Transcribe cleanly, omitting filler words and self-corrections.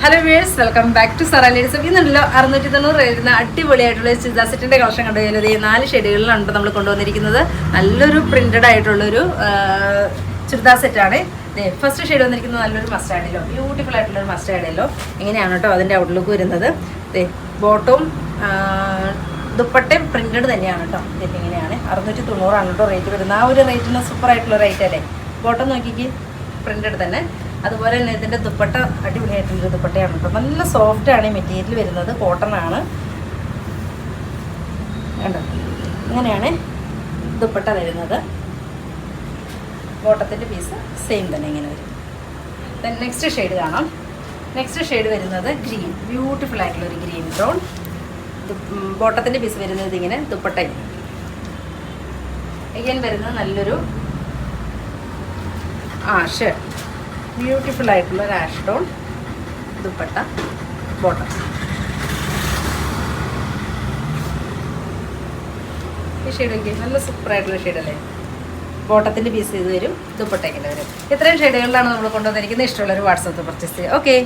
Hello viewers, welcome back to Zara ladies. ഇന്നുണ്ടല്ലോ 690 വരുന്ന അടിപൊളിയായിട്ടുള്ള ചുരിദാർ സെറ്റിന്റെ കളക്ഷൻ കണ്ടുകഴിഞ്ഞാൽ 4 ഷെയ്ഡുകളിലാണ് നമ്മൾ കൊണ്ടുവന്നിരിക്കുന്നത്. നല്ലൊരു പ്രിന്റഡ് ആയിട്ടുള്ളൊരു ചുരിദാർ സെറ്റാണ്. ഫസ്റ്റ് ഷെയ്ഡ് വന്നിരിക്കുന്നത് നല്ലൊരു മസ്റ്റാർഡിലോ, ബ്യൂട്ടിഫുൾ ആയിട്ടുള്ളൊരു മസ്റ്റാർഡിലോ. ഇങ്ങനെയാണ് കേട്ടോ അതിൻ്റെ ഔട്ട്ലുക്ക് വരുന്നത്. ബോട്ടവും ദുപ്പട്ടയും പ്രിന്റഡ് തന്നെയാണ് കേട്ടോ. ഇങ്ങനെയാണ് 690 കേട്ടോ റേറ്റ് വരുന്നത്. ആ ഒരു റേറ്റിന് സൂപ്പർ ആയിട്ടുള്ള റേറ്റ് അല്ലേ. ബോട്ടം നോക്കിക്ക്, പ്രിന്റഡ് തന്നെ. അതുപോലെ തന്നെ ഇതിൻ്റെ ദുപ്പട്ട അടിപൊളിയായിട്ടുള്ളൊരു ദുപ്പട്ടയാണ് കേട്ടോ. നല്ല സോഫ്റ്റാണ് ഈ മെറ്റീരിയൽ വരുന്നത്, കോട്ടൺ ആണ് കണ്ടോ. ഇങ്ങനെയാണ് ദുപ്പട്ട വരുന്നത്. ബോട്ടത്തിൻ്റെ പീസ് സെയിം തന്നെ ഇങ്ങനെ വരും. ദെൻ നെക്സ്റ്റ് ഷെയ്ഡ് കാണാം. നെക്സ്റ്റ് ഷെയ്ഡ് വരുന്നത് ഗ്രീൻ, ബ്യൂട്ടിഫുൾ ആയിട്ടുള്ളൊരു ഗ്രീൻ ടോൺ. ബോട്ടത്തിൻ്റെ പീസ് വരുന്നത് ഇങ്ങനെ, ദുപ്പട്ട അഗൈൻ വരുന്നത് നല്ലൊരു ആഷ്, ബ്യൂട്ടിഫുൾ ആയിട്ടുള്ള ഒരു ആഷ് ടോൺ ദുപ്പട്ട, ബോട്ടം. ഈ ഷെയ്ഡൊക്കെ നല്ല സൂപ്പർ ആയിട്ടുള്ള ഷെയ്ഡല്ലേ. ബോട്ടത്തിൻ്റെ പീസ് ഇത് വരും, ദുപ്പട്ട ഇങ്ങനെ വരും. ഇത്രയും ഷെയ്ഡുകളിലാണ് നമ്മൾ കൊണ്ടുവന്നിരിക്കുന്നത്. ഇഷ്ടമുള്ളൊരു വാട്സാപ്പ് പർച്ചേസ് ചെയ്യുക. ഓക്കെ.